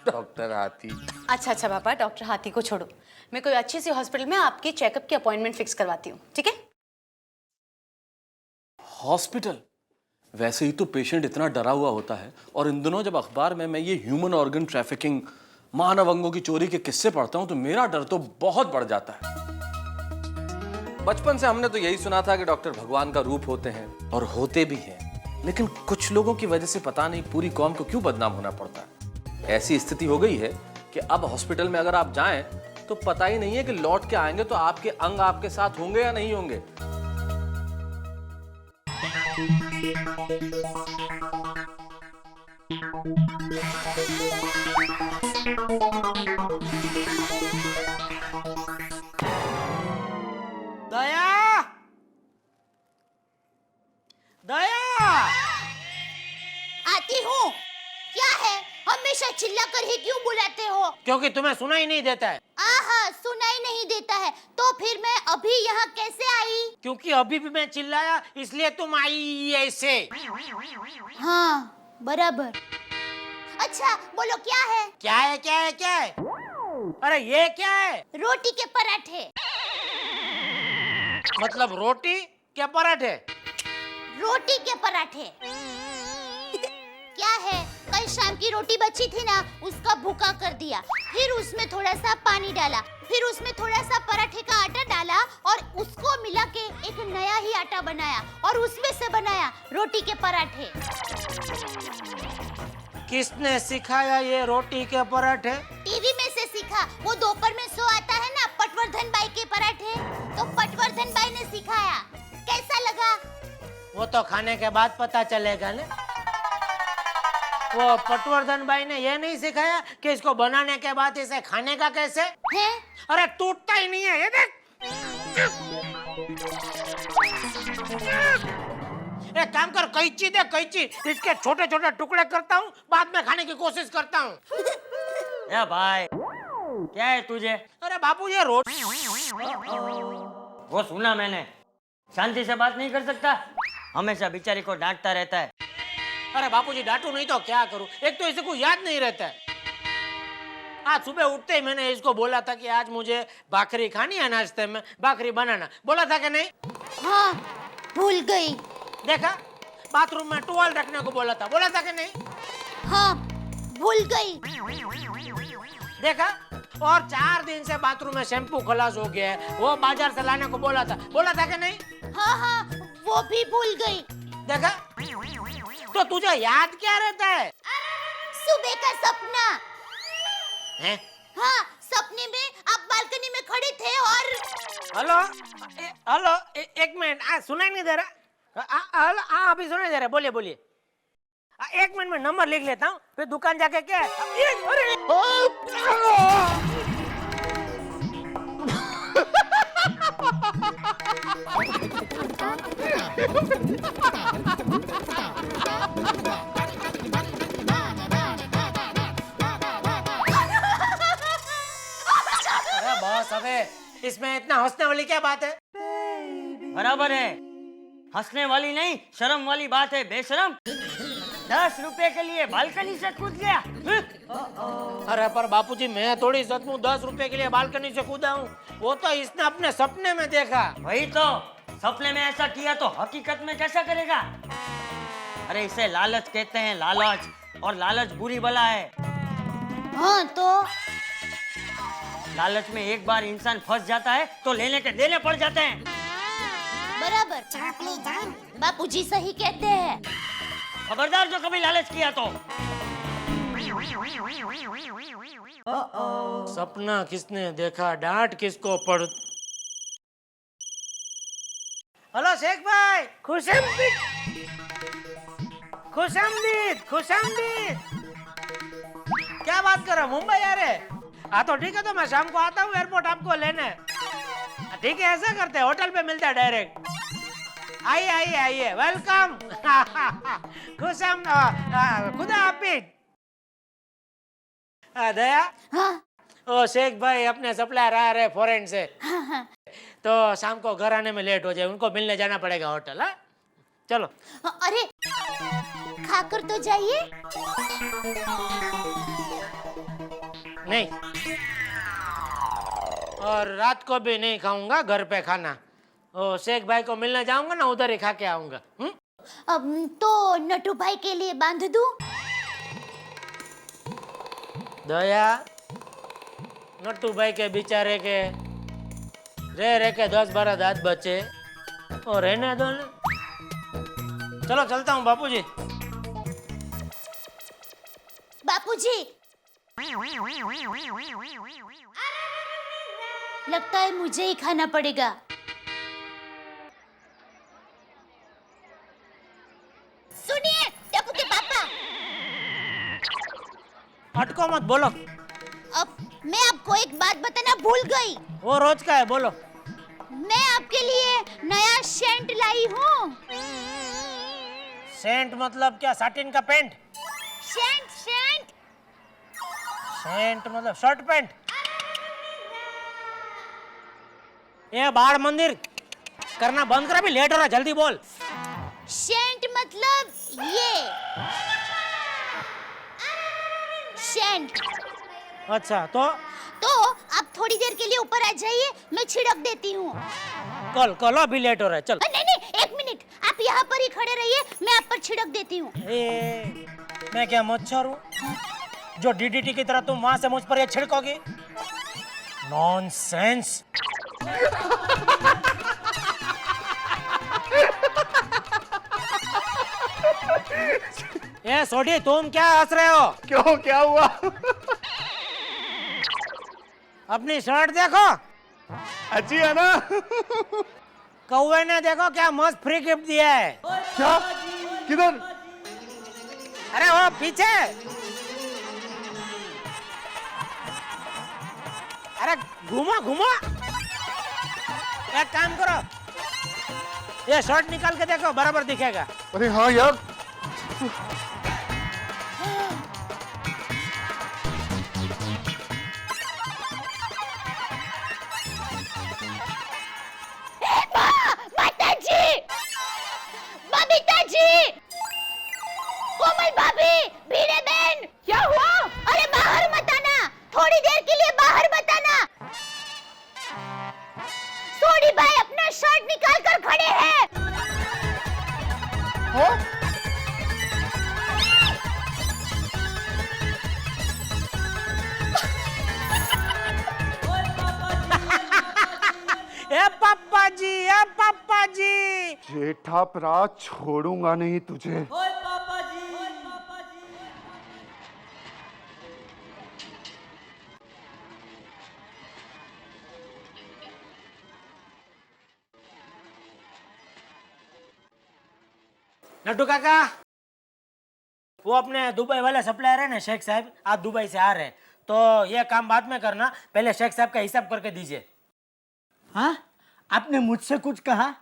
डॉक्टर हाथी। अच्छा पापा, डॉक्टर हाथी को छोड़ो, मैं कोई अच्छी सी हॉस्पिटल में आपकी चेकअप की अपॉइंटमेंट फिक्स करवाती हूँ, ठीक है? हॉस्पिटल? वैसे ही तो पेशेंट इतना डरा हुआ होता है, और इन दिनों जब अखबार में मैं ये ह्यूमन ऑर्गन ट्रैफिकिंग, मानव अंगों की चोरी के किस्से पढ़ता हूं, तो मेरा डर तो बहुत बढ़ जाता है। बचपन से हमने तो यही सुना था कि डॉक्टर भगवान का रूप होते हैं, और होते भी हैं, लेकिन कुछ लोगों की वजह से पता नहीं पूरी कौम को क्यों बदनाम होना पड़ता है। ऐसी स्थिति हो गई है कि अब हॉस्पिटल में अगर आप जाएं तो पता ही नहीं है कि लौट के आएंगे तो आपके अंग आपके साथ होंगे या नहीं होंगे। दया, दया, आती हूँ। क्या है, हमेशा चिल्ला कर ही क्यों बुलाते हो? क्योंकि तुम्हें सुना ही नहीं देता है। आहा, सुनाई नहीं देता है, तो फिर मैं अभी यहाँ कैसे आई? क्योंकि अभी भी मैं चिल्लाया, इसलिए तुम आई ऐसे। हाँ बराबर। अच्छा बोलो, क्या है? क्या है, क्या है, क्या है? अरे ये क्या है? रोटी के पराठे। मतलब रोटी क्या पराठे? रोटी के पराठे। क्या है, कल शाम की रोटी बची थी ना, उसका भूका कर दिया, फिर उसमें थोड़ा सा पानी डाला, फिर उसमें थोड़ा सा पराठे का आटा डाला और उसको मिला के एक नया ही आटा बनाया और उसमें से बनाया रोटी के पराठे। किसने सिखाया ये रोटी के पराठे? टीवी में से सीखा। वो दोपहर में शो आता है ना, पटवर्धन बाई के पराठे, तो पटवर्धन बाई ने सिखाया। कैसा लगा? वो तो खाने के बाद पता चलेगा ना। वो पटवर्धन भाई ने ये नहीं सिखाया कि इसको बनाने के बाद इसे खाने का कैसे? है? अरे टूटता ही नहीं है, ये देख। एक काम कर, कैंची दे, कैंची। इसके छोटे छोटे टुकड़े करता हूँ, बाद में खाने की कोशिश करता हूँ। ए भाई, क्या है तुझे? अरे बापू ये रोट। वो सुना मैंने, शांति से बात नहीं कर सकता, हमेशा बेचारी को डांटता रहता है। अरे बापूजी डांटू नहीं तो क्या करूं? एक तो इसे को याद नहीं रहता है। आज सुबह उठते ही मैंने इसको बोला था कि आज मुझे भाकरी खानी है, नाश्ते में भाकरी बनाना। बोला था कि नहीं? हाँ, भूल गई। देखा, बाथरूम में टॉवल रखने को बोला था कि नहीं? हाँ, भूल गई। देखा, और 4 दिन से बाथरूम में शैम्पू खलास हो गया है, वो बाजार से लाने को बोला था कि नहीं? हाँ हाँ, वो भी भूल गई। देखा, तो तुझे याद क्या रहता है? सुबह का सपना हैं? हाँ, सपने में आप बालकनी में खड़े थे और हेलो, हेलो, एक मिनट, सुनाई नहीं दे रहा? हेलो, अभी सुनाई दे रहा है, बोलिए बोलिए। 1 मिनट में नंबर लिख लेता हूँ, फिर दुकान जाके क्या अरे बॉस, अबे इसमें इतना हंसने वाली क्या बात है? बराबर है, हंसने वाली नहीं, शर्म वाली बात है, बेशरम। 10 रुपए के लिए बालकनी से कूद गया। अरे पर बापूजी, मैं थोड़ी सचमुच 10 रुपए के लिए बालकनी से कूदा हूँ, वो तो इसने अपने सपने में देखा। वही तो, सपने में ऐसा किया तो हकीकत में कैसा करेगा? अरे इसे लालच कहते हैं, लालच, और लालच बुरी बला है। हाँ तो लालच में एक बार इंसान फंस जाता है तो लेने के देने पड़ जाते हैं। बराबर, बापूजी सही कहते हैं। खबरदार जो कभी लालच किया तो। सपना किसने देखा, डांट किसको पड़। हेलो शेख भाई, खुशामदीद, खुशामदीद, खुशामदीद। क्या बात कर रहा, मुंबई आ रहे? हाँ तो ठीक है, तो मैं शाम को आता हूँ एयरपोर्ट आपको लेने। ठीक है, ऐसा करते हैं, होटल पे मिलते हैं डायरेक्ट। आइए आइए आइए, वेलकम। खुशाम, खुदा हाफिज। दया। हाँ ओ शेख भाई अपने सप्लायर आ रहे फॉरेन से, हाँ, तो शाम को घर आने में लेट हो जाए, उनको मिलने जाना पड़ेगा होटल। हाँ चलो। अरे खाकर तो जाइए। नहीं, और रात को भी नहीं खाऊंगा, घर पे खाना। ओ शेख भाई को मिलने जाऊंगा ना, उधर ही खा के आऊंगा। अब तो नटू भाई के लिए बांध दूं? दया, नट्टू भाई के बेचारे के रह के 10-12 दांत बचे, और रहने दो ना। चलो चलता हूँ बापूजी। बापूजी, लगता है मुझे ही खाना पड़ेगा। सुनिए टप्पू के पापा, अटको मत, बोलो। अब मैं आपको एक बात बताना भूल गई। वो रोज का है, बोलो। मैं आपके लिए नया सेंट लाई हूँ। सेंट मतलब क्या, साटिन का पेंट? सेंट सेंट सेंट मतलब शर्ट पैंट। ये बाढ़ मंदिर करना बंद करा, भी लेट हो रहा, जल्दी बोल। सेंट मतलब ये सेंट। अच्छा, तो आप थोड़ी देर के लिए ऊपर आ जाइए, मैं छिड़क देती हूँ। कल अभी लेट हो रहा है, चल। नहीं नहीं, 1 मिनट, आप यहाँ पर ही खड़े रहिए, मैं आप पर छिड़क देती हूँ। मैं क्या मच्छर हूँ जो डीडीटी की तरह तुम वहां से मुझ पर ये छिड़कोगे? नॉनसेंस। ये सोडी, तुम क्या हंस रहे हो? क्यों, क्या हुआ? अपनी शर्ट देखो, अच्छी है ना? कौवे ने देखो क्या मस्त फ्री गिफ्ट दिया है। क्या? किधर? अरे वो पीछे, अरे घूमो घूमो। एक काम करो, ये शर्ट निकाल के देखो, बराबर दिखेगा। अरे हाँ यार, माताजी, बबीताजी, कोमल भाभी, बीरे बहन, क्या हुआ? अरे बाहर मत आना, थोड़ी देर के लिए बाहर मत आना। सोनी भाई अपना शर्ट निकाल कर खड़े हैं। ए पापा जी, ए पापा जी। जेठा परा छोड़ूंगा नहीं तुझे। नट्टू काका, वो अपने दुबई वाले सप्लायर है ना शेख साहब, आप दुबई से आ रहे हैं, तो ये काम बाद में करना, पहले शेख साहब का हिसाब करके दीजिए। हाँ, आपने मुझसे कुछ कहा?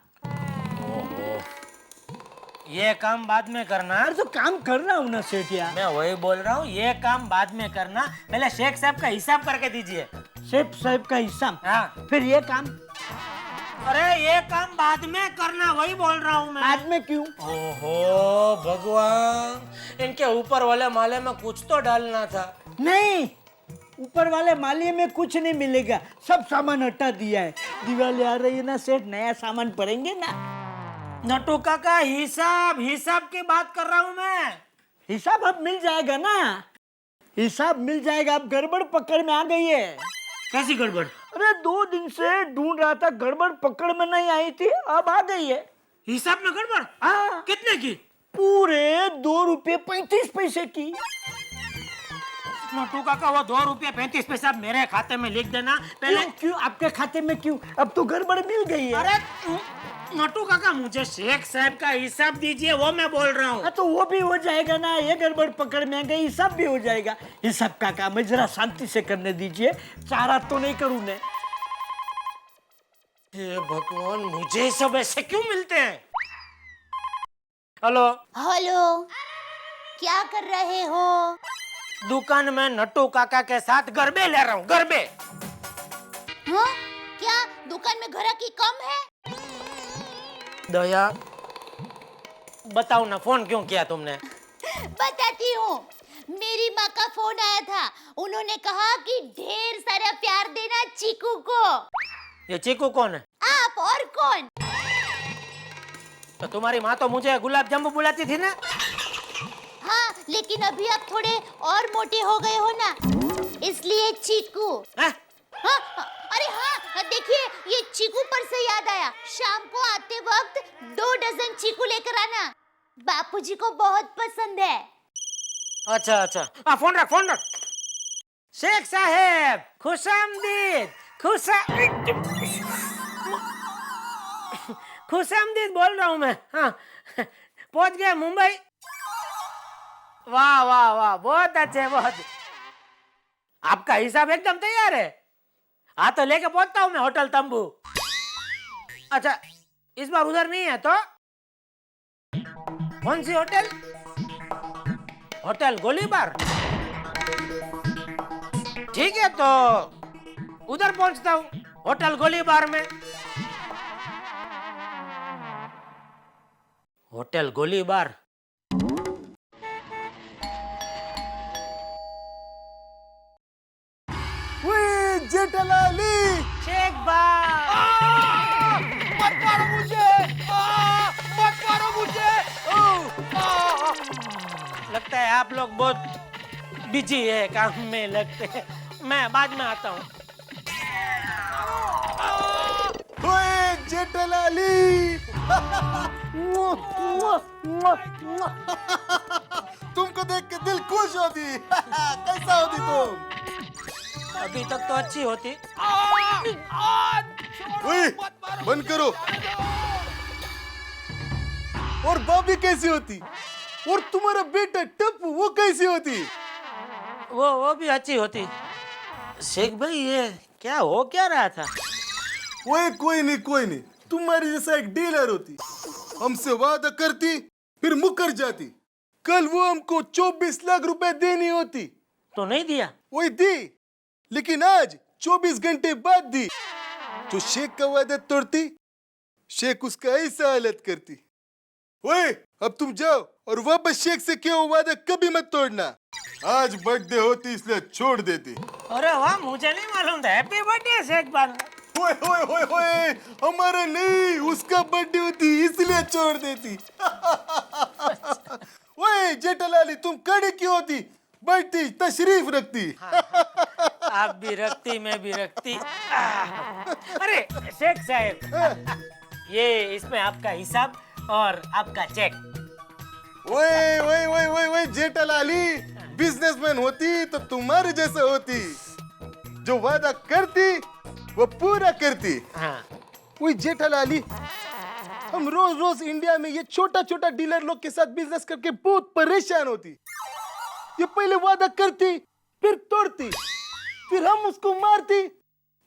ये काम बाद में करना। यार तो काम कर रहा हूँ ना सेठिया। मैं वही बोल रहा हूँ, ये काम बाद में करना, पहले शेख साहब का हिसाब करके दीजिए। शेख साहब का हिसाब? हाँ। फिर ये काम? अरे ये काम बाद में करना, वही बोल रहा हूँ मैं। बाद में क्यों? ओहो भगवान, इनके ऊपर वाले माले में कुछ तो डालना था। नहीं, ऊपर वाले मालिये में कुछ नहीं मिलेगा, सब सामान हटा दिया है। दिवाली आ रही है ना सेठ, नया सामान पड़ेंगे ना। नट्टू काका, हिसाब हिसाब की बात कर रहा हूँ मैं। हिसाब अब मिल जाएगा ना, हिसाब मिल जाएगा। अब गड़बड़ पकड़ में आ गई है। कैसी गड़बड़? अरे 2 दिन से ढूंढ रहा था, गड़बड़ पकड़ में नहीं आई थी, अब आ गई है। हिसाब में गड़बड़? हाँ। कितने की? पूरे 2 रुपये 35 पैसे की। नट्टू काका, वो 2 रुपये 35 पैसे आप मेरे खाते में लिख देना पहले। क्यों आपके खाते में क्यों? अब तो गड़बड़ मिल गई है। अरे नट्टू काका, मुझे शेख साहब का हिसाब दीजिए, वो मैं बोल रहा हूँ। तो वो भी हो जाएगा ना, ये गड़बड़ पकड़ में आ गई, हिसाब भी हो जाएगा। हिसाब का काम है, जरा शांति से करने दीजिए, चारा तो नहीं करूँ मैं। हे भगवान, मुझे सब ऐसे क्यों मिलते हैं? हेलो हेलो, क्या कर रहे हो? दुकान में नट्टू काका के साथ गरबे ले रहा हूँ, गरबे। हाँ? क्या दुकान में ग्राहकी कम है? दया, बताओ ना, फोन क्यों किया तुमने? बताती हूँ, मेरी माँ का फोन आया था, उन्होंने कहा कि ढेर सारा प्यार देना चीकू को। ये चीकू कौन है? आप और कौन? तो तुम्हारी माँ तो मुझे गुलाब जामुन बुलाती थी ना। हाँ, लेकिन अभी आप थोड़े और मोटे हो गए हो ना, इसलिए चीकू। हाँ, अरे हाँ, देखिए ये चीकू पर से याद आया, शाम को आते वक्त 2 डजन चीकू लेकर आना, बापूजी को बहुत पसंद है। अच्छा अच्छा, फोन रख, फोन रख। शेख साहब, खुशामदीद, खुशामदीद बोल रहा हूँ मैं। हाँ, पहुंच गए मुंबई। वाह वाह वाह, बहुत अच्छे, बहुत। आपका हिसाब एकदम तैयार है? हाँ, तो लेके पहुंचता हूँ मैं होटल तंबू। अच्छा, इस बार उधर नहीं है तो? कौन सी होटल? होटल गोलीबार? ठीक है, तो उधर पहुंचता हूँ, होटल गोलीबार में। होटल गोलीबार। जेठालाली, शेख बाग, मत मारो मुझे, मत मारो मुझे। लगता है आप लोग बहुत बिजी है काम में, लगते हैं। मैं बाद में आता हूँ। जेठालाली, तुमको देख के दिल खुश होती। कैसा होती तुम? अभी तक तो अच्छी होती। बंद करो। और बॉबी कैसी होती? और तुम्हारा बेटा टप्पू वो कैसी होती? वो भी अच्छी होती। शेख भाई ये क्या हो क्या रहा था? वो कोई नहीं, तुम्हारी जैसा एक डीलर होती, हमसे वादा करती फिर मुकर जाती। कल वो हमको 24 लाख रुपए देनी होती तो नहीं दिया? वही दी, लेकिन आज 24 घंटे बाद दी। तो शेख का वादा तोड़ती, शेख उसका ऐसा हालत करती। ओए अब तुम जाओ और वापस शेख से क्यों वादा कभी मत तोड़ना। आज बर्थडे होती इसलिए छोड़ देती। अरे वाह, मुझे नहीं मालूम था। हैप्पी बर्थडे शेख भाई। ओए ओए ओए ओए, हमारा नहीं, उसका बर्थडे होती इसलिए छोड़ देती। ओए जेठालाली, तुम कड़ी क्यों होती? बैठती तशरीफ रखती। आप भी रखती, मैं भी रखती। अरे शेख साहब, ये इसमें आपका हिसाब और आपका चेक। ओए ओए ओए ओए ओए जेठालाली, बिजनेसमैन होती तो तुम्हारे जैसा होती, जो वादा करती वो पूरा करती। हाँ। वही जेठालाली, हम रोज रोज इंडिया में ये छोटा छोटा डीलर लोग के साथ बिजनेस करके बहुत परेशान होती। ये पहले वादा करती फिर तोड़ती, फिर हम उसको मारती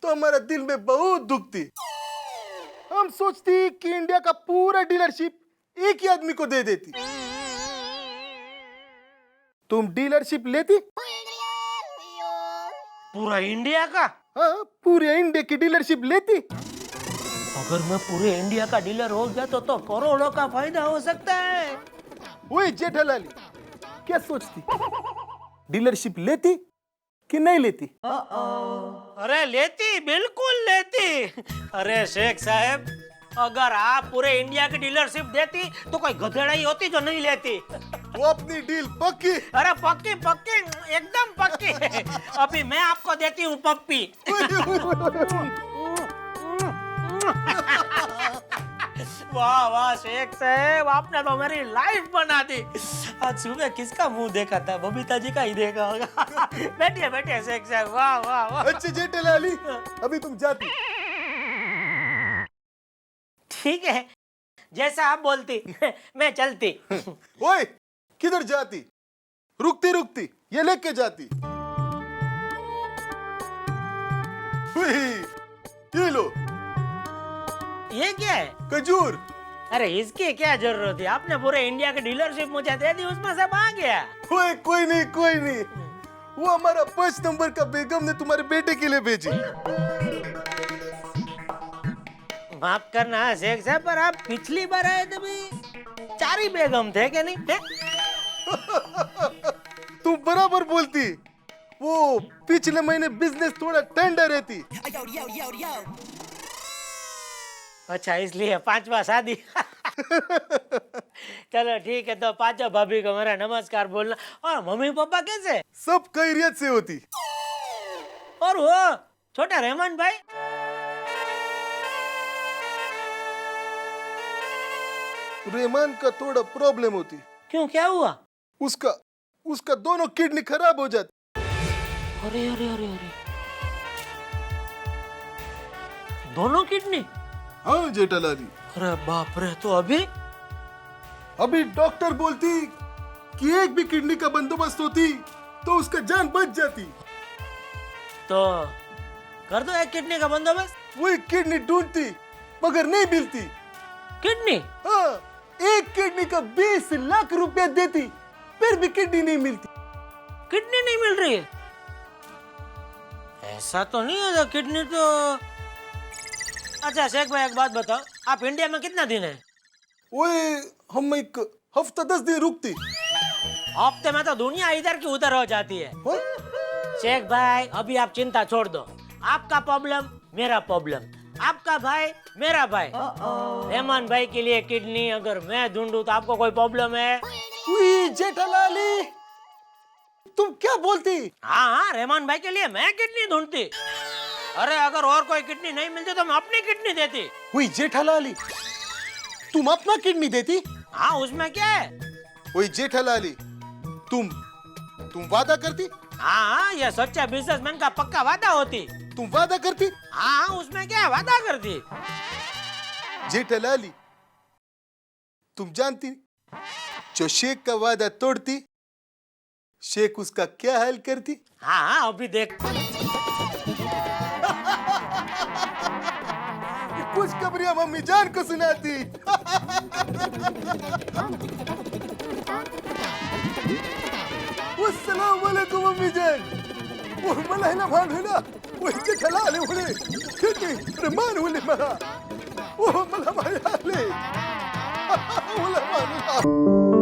तो हमारा दिल में बहुत दुखती। हम सोचती कि इंडिया का पूरा डीलरशिप एक ही आदमी को दे देती। तुम डीलरशिप लेती? पूरा इंडिया का? हाँ, पूरे इंडिया की डीलरशिप लेती। अगर मैं पूरे इंडिया का डीलर हो गया तो करोड़ों का फायदा हो सकता है। वही जेठालाली, क्या सोचती? डीलरशिप लेती कि नहीं लेती? अरे लेती, बिल्कुल लेती। अरे शेख साहब, अगर आप पूरे इंडिया की डीलरशिप देती तो कोई गधेड़ा ही होती जो नहीं लेती। वो अपनी डील पक्की? अरे पक्की पक्की, एकदम पक्की। अभी मैं आपको देती हूँ पप्पी। वाह वाह शेख साहब, आपने तो मेरी लाइफ बना दी। आज सुबह किसका मुंह देखा था? बबीता जी का ही देखा होगा। बैठिए बैठिए शेख साहब, वाह वाह वाह। अच्छा जेठालाली, अभी तुम जाती? ठीक है, जैसा आप बोलती मैं चलती। ओए किधर जाती? रुकती रुकती ये लेके जाती। ये लो। ये क्या है? खजूर। अरे इसकी क्या जरूरत है? आपने पूरे इंडिया की डीलरशिप मुझे दे दी, उसमें सब आ गया। ओए कोई नहीं, वो हमारा 5 नंबर का बेगम ने तुम्हारे बेटे के लिए भेजी। माफ करना शेख साहब, पर आप पिछली बार आए थे भी 4 ही बेगम थे क्या नहीं? तुम बराबर बोलती। वो पिछले महीने बिजनेस थोड़ा ठंडा रहती। अच्छा, इसलिए 5वां शादी। चलो ठीक है, तो 5 भाभी को मेरा नमस्कार बोलना। और मम्मी पापा कैसे? सब खैरियत से होती। और वो छोटा रहमान भाई? रहमान का थोड़ा प्रॉब्लम होती। क्यों, क्या हुआ? उसका दोनों किडनी खराब हो जाती। अरे अरे अरे अरे, दोनों किडनी? हाँ जेठालाली। अरे बाप रे, तो अभी डॉक्टर बोलती कि एक भी किडनी का बंदोबस्त होती तो उसका जान बच जाती। तो कर दो एक किडनी का बंदोबस्त। वही किडनी ढूंढती मगर नहीं मिलती। किडनी? हाँ, एक किडनी का 20 लाख रुपया देती फिर भी किडनी नहीं मिलती। किडनी नहीं मिल रही है? ऐसा तो नहीं है, किडनी तो। अच्छा शेख भाई, एक बात बताओ, आप इंडिया में कितना दिन है? ओए हम एक हफ्ता 10 दिन रुकती। हफ्ते में तो दुनिया इधर की उधर हो जाती है। शेख भाई, अभी आप चिंता छोड़ दो। आपका प्रॉब्लम मेरा प्रॉब्लम, आपका भाई मेरा भाई। रहमान भाई के लिए किडनी अगर मैं ढूंढूं तो आपको कोई प्रॉब्लम है? जेठालाली, तुम क्या बोलती? हाँ, रहमान भाई के लिए मैं किडनी ढूंढती। अरे अगर और कोई किडनी नहीं मिलती तो मैं अपनी किडनी देती। वही जेठालाली, तुम अपना किडनी देती? हाँ, उसमें क्या है? वही जेठालाली, तुम वादा करती? हाँ, ये सच्चा बिजनेसमैन का पक्का वादा होती। तुम वादा करती? हाँ, उसमें क्या है, वादा करती। जेठालाली, तुम जानती जो शेख का वादा तोड़ती, शेख उसका क्या हाल करती? हाँ हाँ अभी देख। खुशखबरियां मम्मी जान को सुनाती। अस्सलाम वालेकुम मम्मी जान। वो मला है ना भान है ना, वो इतने ठलाले होने, ठीक प्रमाण होने मला, वो मला भाई आले, मला भान